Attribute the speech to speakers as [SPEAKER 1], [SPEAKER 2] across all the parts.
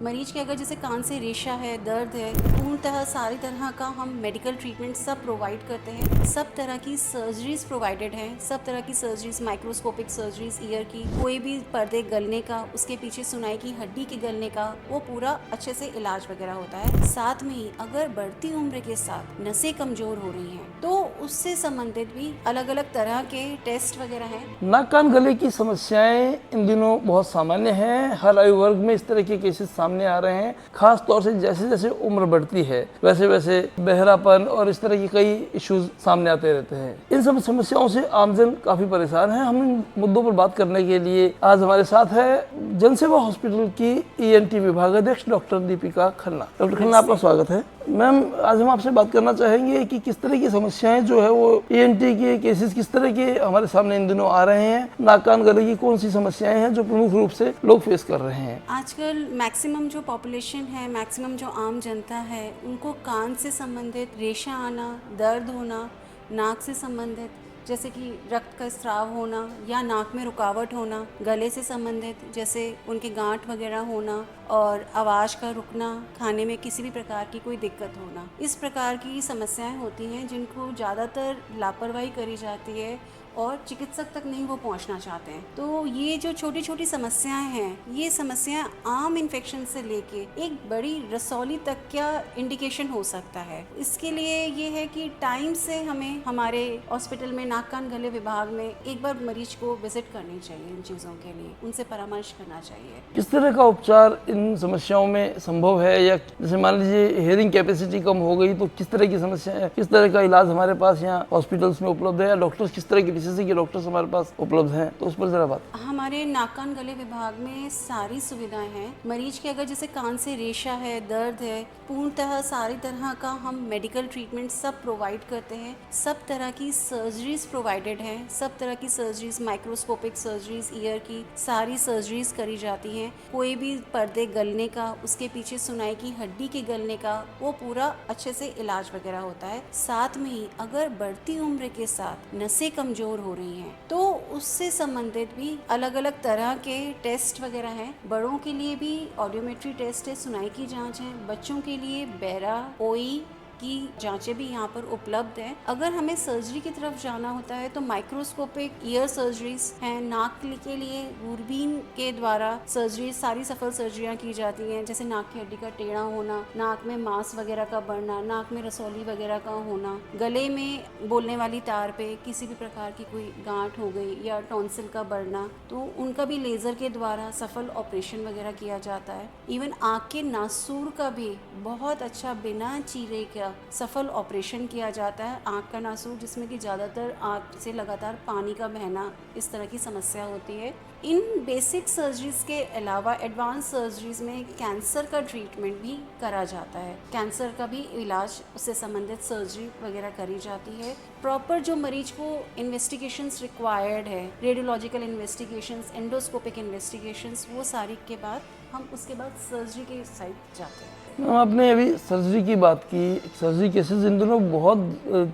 [SPEAKER 1] मरीज के अगर जैसे कान से रेशा है, दर्द है, पूर्णतः सारी तरह का हम मेडिकल ट्रीटमेंट सब प्रोवाइड करते हैं। सब तरह की सर्जरीज प्रोवाइडेड हैं, सब तरह की सर्जरीज, माइक्रोस्कोपिक सर्जरीज, ईयर की, कोई भी पर्दे गलने का, उसके पीछे सुनाई की हड्डी के गलने का, वो पूरा अच्छे से इलाज वगैरह होता है। साथ में ही अगर बढ़ती उम्र के साथ नसें कमजोर हो रही हैं तो उससे संबंधित भी अलग अलग तरह के टेस्ट वगैरह हैं।
[SPEAKER 2] नाक कान गले की समस्याएं इन दिनों बहुत सामान्य हैं। हर आयु वर्ग में इस तरह के केसेस सामने आ रहे हैं। खास तौर से जैसे जैसे उम्र बढ़ती है वैसे वैसे बहरापन और इस तरह की कई इश्यूज सामने आते रहते हैं। इन सब समस्याओं से आमजन काफी परेशान है। हम इन मुद्दों पर बात करने के लिए आज हमारे साथ है जनसेवा हॉस्पिटल की ENT विभागाध्यक्ष डॉक्टर दीपिका खन्ना। डॉक्टर खन्ना, आपका स्वागत है। मैम, आज हम आपसे बात करना चाहेंगे कि किस तरह की समस्याएं जो है वो ENT के केसेस किस तरह के हमारे सामने इन दिनों आ रहे हैं। नाक कान गले की कौन सी समस्याएं हैं जो प्रमुख रूप से लोग फेस कर रहे हैं?
[SPEAKER 1] आजकल मैक्सिमम जो पॉपुलेशन है, मैक्सिमम जो आम जनता है, उनको कान से संबंधित रेशा आना, दर्द होना, नाक से संबंधित जैसे कि रक्त का स्राव होना या नाक में रुकावट होना, गले से संबंधित जैसे उनके गांठ वगैरह होना और आवाज़ का रुकना, खाने में किसी भी प्रकार की कोई दिक्कत होना, इस प्रकार की समस्याएं होती हैं जिनको ज़्यादातर लापरवाही करी जाती है और चिकित्सक तक नहीं वो पहुंचना चाहते हैं। तो ये जो छोटी छोटी समस्याएं हैं, ये समस्याएं आम इन्फेक्शन से लेके एक बड़ी रसौली तक क्या इंडिकेशन हो सकता है। इसके लिए ये है कि टाइम से हमें हमारे हॉस्पिटल में नाक कान गले विभाग में एक बार मरीज को विजिट करनी चाहिए। इन चीज़ों के लिए उनसे परामर्श करना चाहिए।
[SPEAKER 2] किस तरह का उपचार इन समस्याओं में संभव है, या जैसे मान लीजिए हियरिंग कैपेसिटी कम हो गई तो किस तरह की समस्या है, किस तरह का इलाज हमारे पास यहाँ हॉस्पिटल्स में उपलब्ध है, या डॉक्टर्स किस तरह की विशेषज्ञ डॉक्टर्स हमारे पास उपलब्ध हैं, तो उस पर जरा बात।
[SPEAKER 1] हमारे नाक कान गले विभाग में सारी सुविधाएं हैं। मरीज के अगर जैसे कान से रेशा है, दर्द है, पूर्णतः सारी तरह का हम मेडिकल ट्रीटमेंट सब प्रोवाइड करते हैं। सब तरह की सर्जरीज प्रोवाइडेड हैं, सब तरह की सर्जरीज, माइक्रोस्कोपिक सर्जरीज, ईयर की सारी सर्जरीज करी जाती हैं। कोई भी पर्दे गलने का, उसके पीछे सुनाई की हड्डी के गलने का, वो पूरा अच्छे से इलाज वगैरह होता है। साथ में ही अगर बढ़ती उम्र के साथ नसें कमजोर हो रही हैं तो उससे संबंधित भी अलग अलग तरह के टेस्ट वगैरह हैं। बड़ों के लिए भी ऑडियोमेट्री टेस्ट है, सुनाई की जांच है। बच्चों के लिए बैरा, ओई की जांचें भी यहाँ पर उपलब्ध हैं। अगर हमें सर्जरी की तरफ जाना होता है तो माइक्रोस्कोपिक ईयर सर्जरीज हैं। नाक के लिए दूरबीन के द्वारा सर्जरी, सारी सफल सर्जरियाँ की जाती हैं, जैसे नाक की हड्डी का टेढ़ा होना, नाक में मांस वगैरह का बढ़ना, नाक में रसौली वगैरह का होना, गले में बोलने वाली तार पे किसी भी प्रकार की कोई गांठ हो गई या टॉन्सिल का बढ़ना, तो उनका भी लेज़र के द्वारा सफल ऑपरेशन वगैरह किया जाता है। इवन आँख के नासूर का भी बहुत अच्छा बिना चीरे का सफल ऑपरेशन किया जाता है। आँख का नासूर जिसमें कि ज़्यादातर आँख से लगातार पानी का बहना, इस तरह की समस्या होती है। इन बेसिक सर्जरीज के अलावा एडवांस सर्जरीज में कैंसर का ट्रीटमेंट भी करा जाता है। कैंसर का भी इलाज, उससे संबंधित सर्जरी वगैरह करी जाती है। प्रॉपर जो मरीज को इन्वेस्टिगेशंस रिक्वायर्ड है, रेडियोलॉजिकल इन्वेस्टिगेशंस, एंडोस्कोपिक इन्वेस्टिगेशंस, वो सारी के बाद हम उसके बाद सर्जरी के साइड जाते हैं।
[SPEAKER 2] आपने अभी सर्जरी की बात की। सर्जरी केसेस इन दिनों बहुत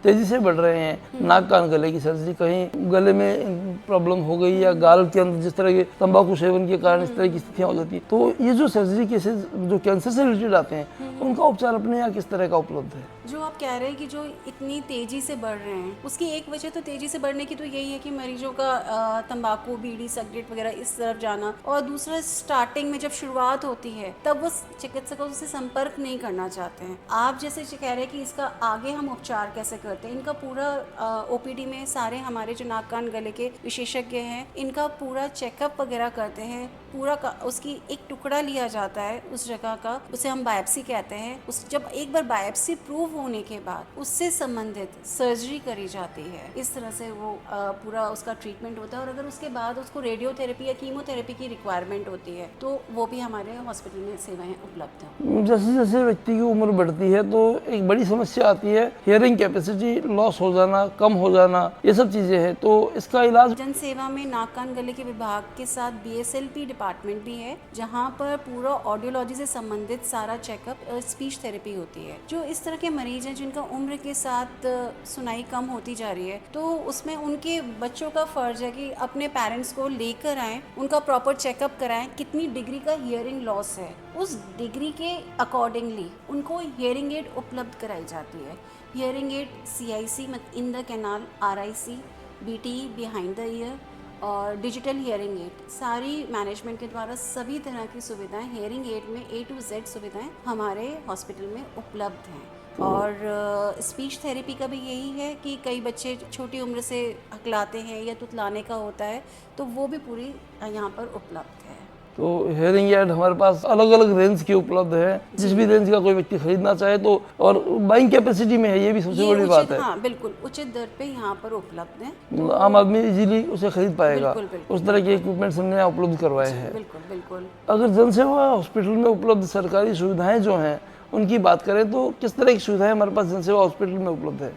[SPEAKER 2] तेजी से बढ़ रहे हैं। नाक कान गले की सर्जरी, कहीं गले में प्रॉब्लम हो गई या गाल के अंदर जिस तरह के तंबाकू सेवन के कारण इस तरह की स्थितियां हो जाती है, तो ये जो सर्जरी केसेस जो कैंसर से रिलेटेड आते हैं उनका उपचार अपने यहाँ किस तरह का उपलब्ध है?
[SPEAKER 1] जो आप कह रहे हैं कि जो इतनी तेजी से बढ़ रहे हैं, उसकी एक वजह तो तेजी से बढ़ने की तो यही है कि मरीजों का तंबाकू, बीड़ी, सिगरेट वगैरह इस तरफ जाना, और दूसरा स्टार्टिंग में जब शुरुआत होती है तब वो चिकित्सकों से संपर्क नहीं करना चाहते हैं। आप जैसे कह रहे हैं कि इसका आगे हम उपचार कैसे करते हैं, इनका पूरा OPD में सारे हमारे जो नाक कान गले के विशेषज्ञ हैं, इनका पूरा चेकअप वगैरह करते हैं। पूरा उसकी एक टुकड़ा लिया जाता है उस जगह का, उसे हम बायोप्सी कहते हैं। उस जब एक बार बायोप्सी प्रूव होने के बाद उससे संबंधित सर्जरी करी जाती है। इस तरह से वो पूरा उसका ट्रीटमेंट होता है। और अगर उसके बाद उसको रेडियोथेरेपी या कीमोथेरेपी की रिक्वायरमेंट होती है तो वो भी हमारे हॉस्पिटल में सेवाएं उपलब्ध हैं।
[SPEAKER 2] जैसे जैसे व्यक्ति की उम्र बढ़ती है तो एक बड़ी समस्या आती है, हियरिंग कैपेसिटी लॉस हो जाना, कम हो जाना, ये सब चीजें हैं। तो इसका इलाज
[SPEAKER 1] जन सेवा में नाक कान गले के विभाग के साथ BSLP डिपार्टमेंट भी है, जहाँ पर पूरा ऑडियोलॉजी से संबंधित सारा चेकअप, स्पीच थेरेपी होती है। जो इस तरह के मरीज हैं जिनका उम्र के साथ सुनाई कम होती जा रही है, तो उसमें उनके बच्चों का फ़र्ज है कि अपने पेरेंट्स को लेकर आएँ, उनका प्रॉपर चेकअप कराएं, कितनी डिग्री का हियरिंग लॉस है, उस डिग्री के अकॉर्डिंगली उनको हियरिंग एड उपलब्ध कराई जाती है। Hearing aid CIC in the canal, RIC, BTE behind the year और डिजिटल हियरिंग एड, सारी मैनेजमेंट के द्वारा सभी तरह की सुविधाएं हियरिंग एड में A to Z सुविधाएं हमारे हॉस्पिटल में उपलब्ध हैं। और स्पीच थेरेपी का भी यही है कि कई बच्चे छोटी उम्र से हकलाते हैं या तुतलाने का होता है, तो वो भी पूरी यहाँ पर उपलब्ध है।
[SPEAKER 2] तो हेयरिंग एड हमारे पास अलग अलग रेंज की उपलब्ध है, जिस भी रेंज का कोई व्यक्ति खरीदना चाहे तो, और बाइंग कैपेसिटी में है, ये भी सबसे बड़ी बात है।
[SPEAKER 1] हाँ बिल्कुल, उचित दर पे यहाँ पर उपलब्ध है,
[SPEAKER 2] आम आदमी इजीली उसे खरीद पाएगा।
[SPEAKER 1] बिल्कुल, बिल्कुल,
[SPEAKER 2] उस तरह के इक्विपमेंट्स हमने यहाँ उपलब्ध करवाए हैं।
[SPEAKER 1] बिल्कुल बिल्कुल।
[SPEAKER 2] अगर जनसेवा हॉस्पिटल में उपलब्ध सरकारी सुविधाएं जो हैं उनकी बात करें तो किस तरह की सुविधाएं हमारे पास जनसेवा हॉस्पिटल में उपलब्ध है?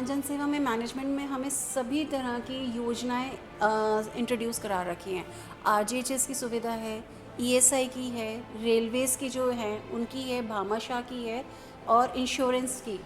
[SPEAKER 1] जनसेवा में मैनेजमेंट में हमें सभी तरह की योजनाएं इंट्रोड्यूस करा रखी हैं। RGHS की सुविधा है, ESI की है, रेलवेज़ की जो है उनकी है, भामाशाह की है, और इंश्योरेंस की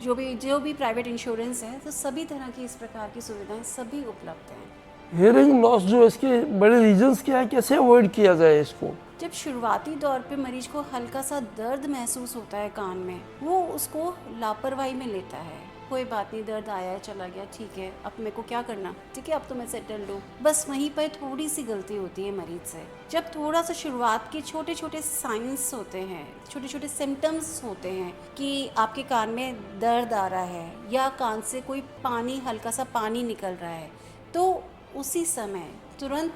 [SPEAKER 1] जो भी प्राइवेट इंश्योरेंस है, तो सभी तरह की इस प्रकार की सुविधाएं सभी उपलब्ध हैं।
[SPEAKER 2] हियरिंग लॉस जो है, इसके बड़े रीजंस क्या है, कैसे अवॉइड किया जाए इसको?
[SPEAKER 1] जब शुरुआती दौर पे मरीज को हल्का सा दर्द महसूस होता है कान में, वो उसको लापरवाही में लेता है, कोई बात नहीं, दर्द आया है, चला गया, ठीक है, अब मेरे को क्या करना, ठीक है, अब तो मैं सेटल हूँ, बस वहीं पर थोड़ी सी गलती होती है मरीज से। जब थोड़ा सा शुरुआत के छोटे छोटे साइंस होते हैं, छोटे छोटे सिम्टम्स होते हैं कि आपके कान में दर्द आ रहा है या कान से कोई पानी, हल्का सा पानी निकल रहा है, तो उसी समय तुरंत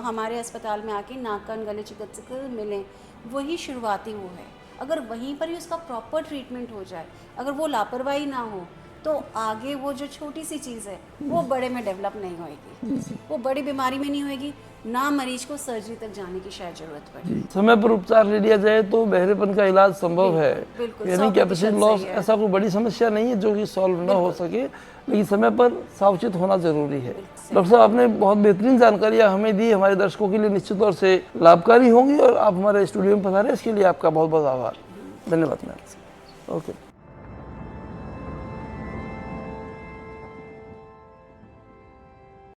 [SPEAKER 1] हमारे अस्पताल में आके नाक कान गले चिकित्सक मिलें, वही शुरुआती वो है। अगर वहीं पर ही उसका प्रॉपर ट्रीटमेंट हो जाए, अगर वो लापरवाही ना हो, तो आगे वो जो छोटी सी चीज़ है वो बड़े में डेवलप नहीं होएगी, वो बड़ी बीमारी में नहीं होएगी, ना मरीज को सर्जरी तक जाने की शायद जरूरत पड़े।
[SPEAKER 2] समय पर उपचार ले लिया जाए तो बहरेपन का इलाज संभव है। यानी कैपेसिटी लॉस ऐसा कोई बड़ी समस्या नहीं है जो कि सॉल्व ना हो सके, लेकिन समय पर सावचेत होना जरूरी है। डॉक्टर साहब, आपने बहुत बेहतरीन जानकारियां हमें दी, हमारे दर्शकों के लिए निश्चित तौर से लाभकारी होंगी, और आप हमारे स्टूडियो में पधारे, इसके लिए आपका बहुत बहुत आभार, धन्यवाद मैम। ओके।